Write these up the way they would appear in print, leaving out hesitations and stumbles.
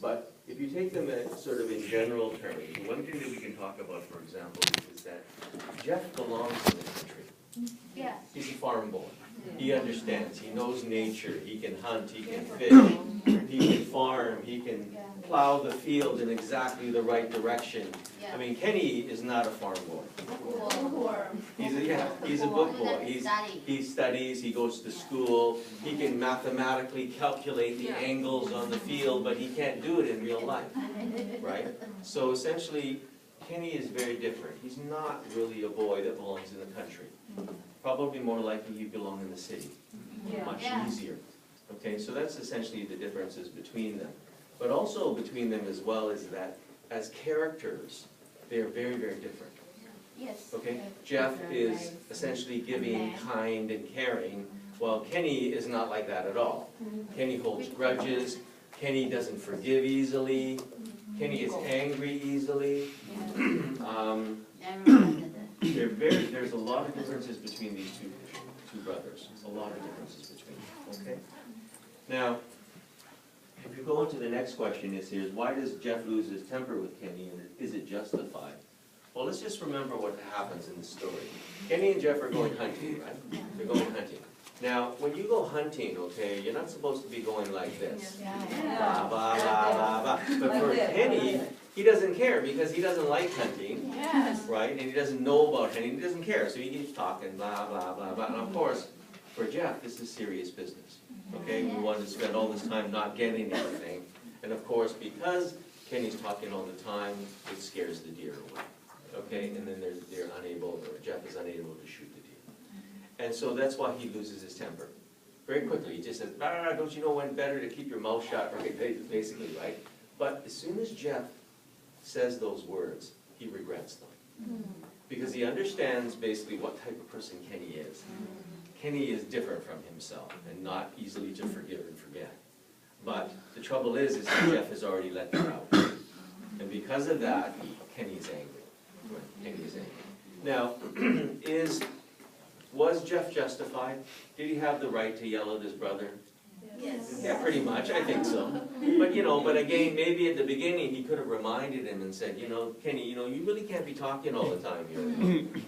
But if you take them sort of in general terms, the one thing that we can talk about, for example, is that Jeff belongs in the country. Yeah. He's a farm boy. He understands. He knows nature. He can hunt. He can fish. He can farm. He can plow the field in exactly the right direction. I mean, Kenny is not a farm boy. He's a book boy. He studies. He goes to school. He can mathematically calculate the angles on the field, but he can't do it in real life, right? So essentially, Kenny is very different. He's not really a boy that belongs in the country. Probably more likely he'd belong in the city. Much easier. Okay, so that's essentially the differences between them. But also between them as well is that as characters, they are very, very different. Yes. Okay, Jeff is essentially giving, kind, and caring, while Kenny is not like that at all. Kenny holds grudges. Kenny doesn't forgive easily. Kenny gets angry easily. There's a lot of differences between these two brothers. A lot of differences between them. Okay. Now, if you go into the next question, is why does Jeff lose his temper with Kenny, and is it justified? Well, let's just remember what happens in the story. Kenny and Jeff are going hunting, right? They're going hunting. Now, when you go hunting, okay, you're not supposed to be going like this. Blah, blah, blah, blah, blah. But for Kenny, he doesn't care because he doesn't like hunting, right? And he doesn't know about hunting. He doesn't care, so he keeps talking, blah, blah, blah, blah. And of course, for Jeff, this is serious business. Okay, we want to spend all this time not getting anything. And of course, because Kenny's talking all the time, it scares the deer away. Okay, and then they're unable, or Jeff is unable to shoot the deer. And so that's why he loses his temper. Very quickly, he just says, don't you know when better to keep your mouth shut, right? Basically, right? But as soon as Jeff says those words, he regrets them. Because he understands basically what type of person Kenny is. Kenny is different from himself and not easily to forgive and forget. But the trouble is that Jeff has already let that out. And because of that, Kenny is angry. Kenny is angry. Now, was Jeff justified? Did he have the right to yell at his brother? Yes. Yeah, pretty much, I think so. But but again, maybe at the beginning he could have reminded him and said, Kenny, you really can't be talking all the time here.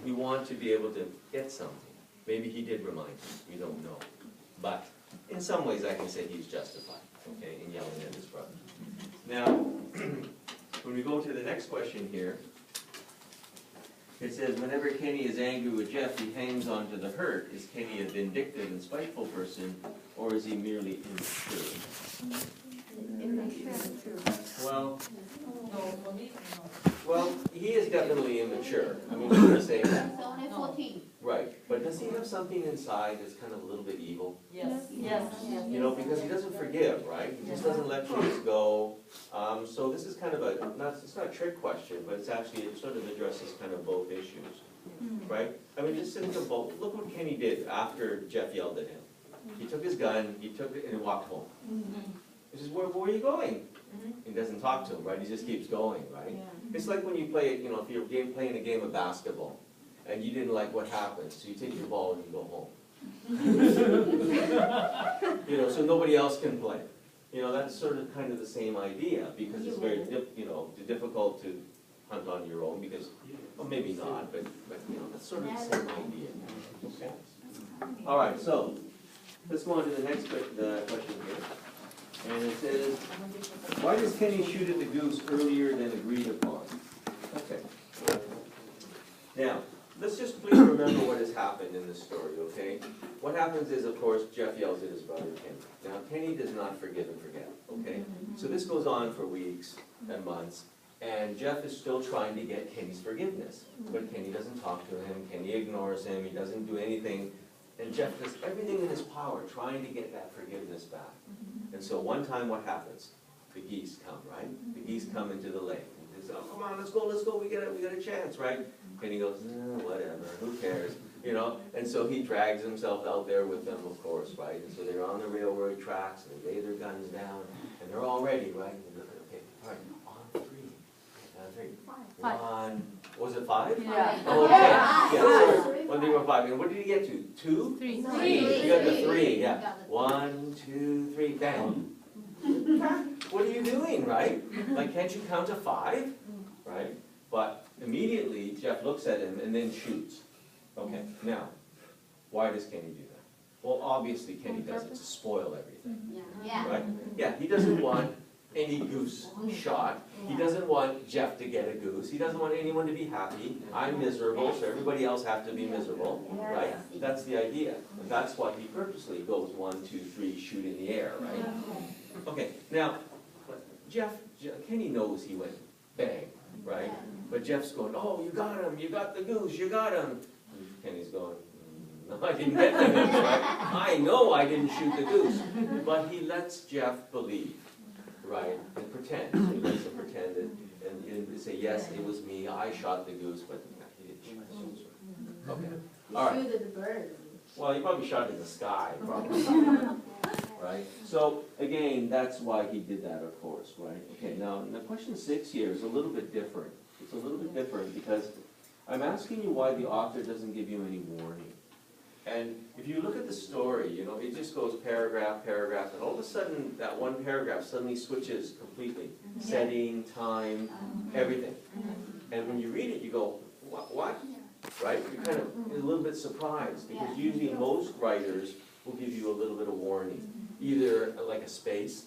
We want to be able to get something. Maybe he did remind him, we don't know. But in some ways I can say he's justified, okay, in yelling at his brother. Now, when we go to the next question here, it says, whenever Kenny is angry with Jeff, he hangs on to the hurt. Is Kenny a vindictive and spiteful person, or is he merely immature? Well, he is definitely immature. I mean, we're going to say that. He's only 14. Right, but does he have something inside that's kind of a little bit evil? Yes. Because he doesn't forgive, right? He just doesn't let things go. So this is kind of it's not a trick question, but it sort of addresses kind of both issues, right? I mean, just think of both. Look what Kenny did after Jeff yelled at him. He took his gun, he took it, and walked home. He says, where are you going? He doesn't talk to him, right? He just keeps going, right? It's like when you play, if you're playing a game of basketball, and you didn't like what happened, so you take your ball and you go home. So nobody else can play. That's sort of kind of the same idea, because it's very difficult to hunt on your own, because, well, maybe not, but that's sort of the same idea. Okay. All right, so let's go on to the next question here. And it says, why does Kenny shoot at the goose earlier than agreed upon? Okay. Now, let's just please remember what has happened in this story, okay? What happens is, of course, Jeff yells at his brother Kenny. Now, Kenny does not forgive and forget, okay? So this goes on for weeks and months, and Jeff is still trying to get Kenny's forgiveness. But Kenny doesn't talk to him, Kenny ignores him, he doesn't do anything, and Jeff does everything in his power trying to get that forgiveness back. And so one time what happens? The geese come, right? The geese come into the lake. And they say, oh, come on, let's go, we got a chance, right? And he goes, whatever, who cares? And so he drags himself out there with them, of course, right? And so they're on the railroad tracks, and they lay their guns down, and they're all ready, right? And okay, all right, on three. Five. One, was it 5? Yeah. Oh, okay. Yeah, sorry. When they were 5. And what did he get to? 2? 3. You got the 3, yeah. 1, 2, 3, bang. what are you doing, right? Like, can't you count to 5, right? But immediately, Jeff looks at him and then shoots. Okay, now, why does Kenny do that? Well, obviously, Kenny does it to spoil everything, Yeah. right? Yeah, he doesn't want any goose shot. He doesn't want Jeff to get a goose. He doesn't want anyone to be happy. I'm miserable, so everybody else has to be miserable, right? That's the idea. And that's why he purposely goes 1, 2, 3, shoot in the air, right? Okay, now, Kenny knows he went bang, right? But Jeff's going, oh, you got him, you got the goose, you got him. And Kenny's going, no, I didn't get the goose, right? I know I didn't shoot the goose. But he lets Jeff believe, right, and pretend. He lets him pretend and say, yes, it was me, I shot the goose, but he didn't shoot the goose. Okay, all right. Shoot the bird. Well, he probably shot it in the sky, probably. Right? So, again, that's why he did that, of course, right? Okay, now, question 6 here is a little bit different. It's a little bit different because I'm asking you why the author doesn't give you any warning. And if you look at the story, you know, it just goes paragraph, paragraph, and all of a sudden, that one paragraph suddenly switches completely. Setting, time, everything. And when you read it, you go, what? Right? You're kind of a little bit surprised, because usually most writers will give you a little bit of warning. Either like a space,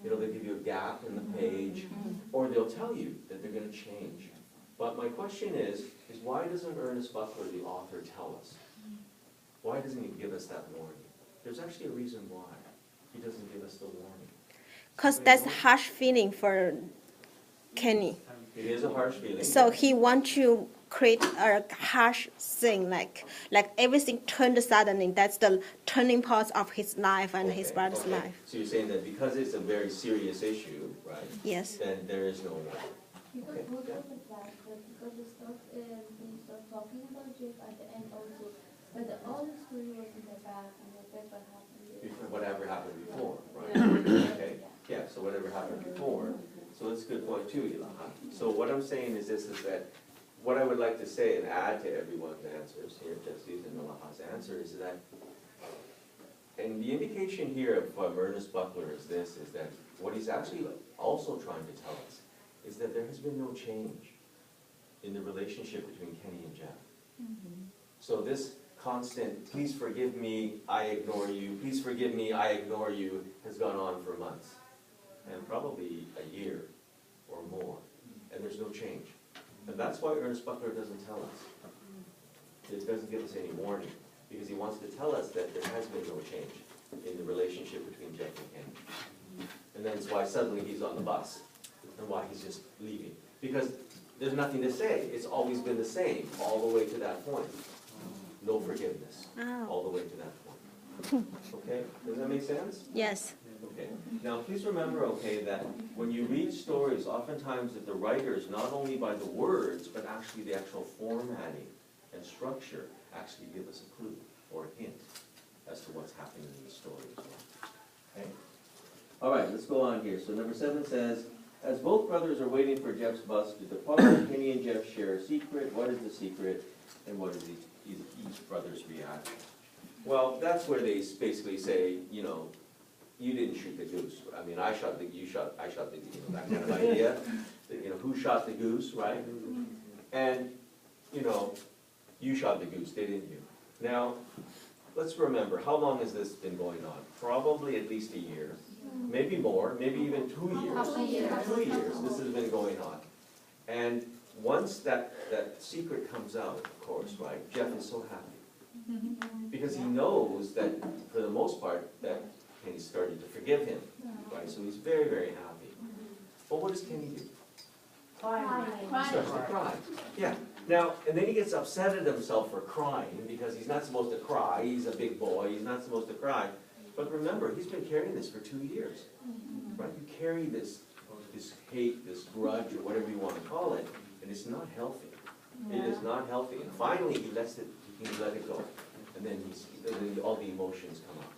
you know, they'll give you a gap in the page, or they'll tell you that they're going to change. But my question is why doesn't Ernest Buckler, the author, tell us? Why doesn't he give us that warning? There's actually a reason why he doesn't give us the warning. Because that's a harsh feeling for Kenny. It is a harsh feeling. So he wants to create a harsh thing, like everything turned suddenly. That's the turning point of his life and his brother's life. So you're saying that because it's a very serious issue, right? Yes. Then there is no warning. Because most of the time, because they start talking about Jeff at the end also, but all the story was in the back and the paper happened. Whatever happened before, right? Okay, yeah, so whatever happened before. So that's a good point too, Ilaha. So what I'm saying is this, is that what I would like to say and add to everyone's answers here, Jesse's and Ilaha's answer, is that, and the indication here of Ernest Buckler is this, is that what he's actually also trying to tell us is that there has been no change in the relationship between Kenny and Jeff. So this constant, please forgive me, I ignore you, please forgive me, I ignore you, has gone on for months, and probably a year or more, and there's no change. And that's why Ernest Buckler doesn't tell us. It doesn't give us any warning, because he wants to tell us that there has been no change in the relationship between Jeff and Kenny. And that's why suddenly he's on the bus, and why he's just leaving. Because there's nothing to say. It's always been the same, all the way to that point. No forgiveness, all the way to that point. Okay, does that make sense? Yes. Okay, now please remember, okay, that when you read stories, oftentimes that the writers, not only by the words, but actually the actual formatting and structure, actually give us a clue or a hint as to what's happening in the story as well. Okay? All right, let's go on here. So number 7 says, as both brothers are waiting for Jeff's bus to depart, Kenny and Jeff share a secret. What is the secret, and what is each brother's reaction? Well, that's where they basically say, you know, you didn't shoot the goose. I mean, I shot the, I shot the, you know, that kind of idea. You know, who shot the goose, right? And, you know, you shot the goose, didn't you? Now, let's remember, how long has this been going on? Probably at least a year, maybe more, maybe even 2 years. 2 years. 2 years, this has been going on. And once that secret comes out, of course, right, Jeff is so happy. Because he knows that, for the most part, that Kenny's starting to forgive him, right? So he's very, very happy. But what does Kenny do? He starts to cry. Yeah. Now, and then he gets upset at himself for crying, because he's not supposed to cry. He's a big boy. He's not supposed to cry. But remember, he's been carrying this for 2 years, right? You carry this hate, this grudge, or whatever you want to call it, and it's not healthy. It is not healthy. And finally, he let it go. And then all the emotions come up,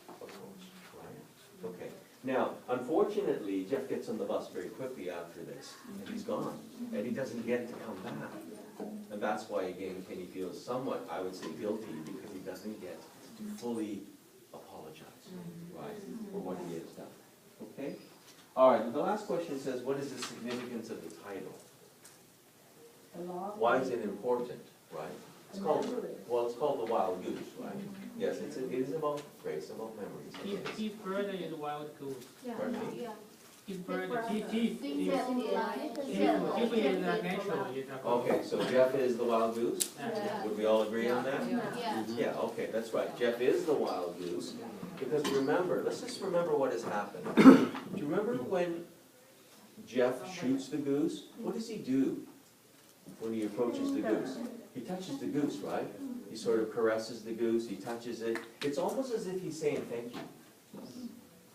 of course, right? Okay. Now, unfortunately, Jeff gets on the bus very quickly after this, and he's gone. And he doesn't get to come back. And that's why, again, Kenny feels somewhat, I would say, guilty, because he doesn't get to fully apologize, right, for what he has done. Okay? All right, the last question says, what is the significance of the title? Why is it important, right? It's called, well, it's called the Wild Goose, right? Yes, it is about grace, about memories. His brother is Wild Goose. Pardon me? Yeah. His brother, Sing Chief that is natural. Okay, so Jeff is the Wild Goose? Yeah. Would we all agree on that? Yeah. Yeah, okay, that's right. Jeff is the Wild Goose. Because remember, let's just remember what has happened. Do you remember when Jeff shoots the goose? What does he do when he approaches the goose? He touches the goose, right? He sort of caresses the goose, he touches it. It's almost as if he's saying, thank you.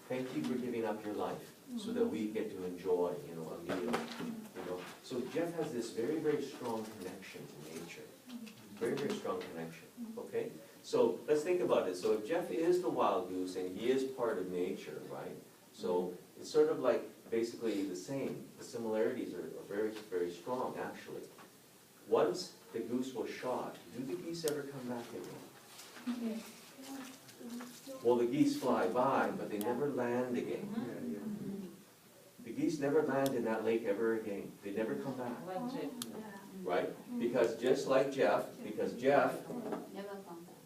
Thank you for giving up your life so that we get to enjoy, a meal. So Jeff has this very, very strong connection to nature. Very, very strong connection, okay? So let's think about it. So if Jeff is the Wild Goose and he is part of nature, right? So it's sort of like basically the same. The similarities are very, very strong, actually. Once the goose was shot, do the geese ever come back again? Well, the geese fly by, but they never land again. The geese never land in that lake ever again. They never come back, right? Because just like Jeff, Never come back.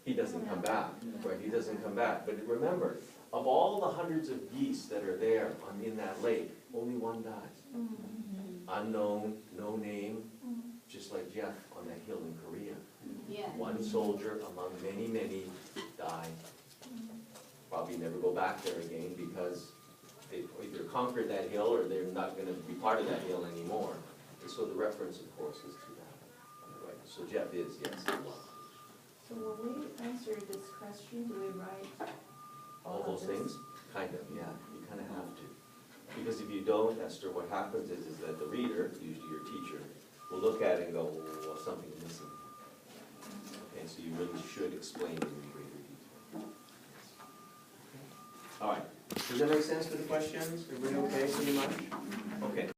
he doesn't come back, right? He doesn't come back. But remember, of all the hundreds of geese that are there in that lake, only one dies. Unknown, no name, just like Jeff on that hill in Korea. Yeah. One soldier among many, many died. Probably never go back there again because they either conquered that hill or they're not going to be part of that hill anymore. And so the reference, of course, is to that. Right? So Jeff is, yes. So when we answer this question, do we write All those of this? things? Kind of, yeah. You kind of have to. Because if you don't, Esther, what happens is that the reader, usually your teacher, will look at it and go, well, something's missing. Okay, so you really should explain it in greater detail. All right. Does that make sense for the questions? Everybody okay pretty much? Okay.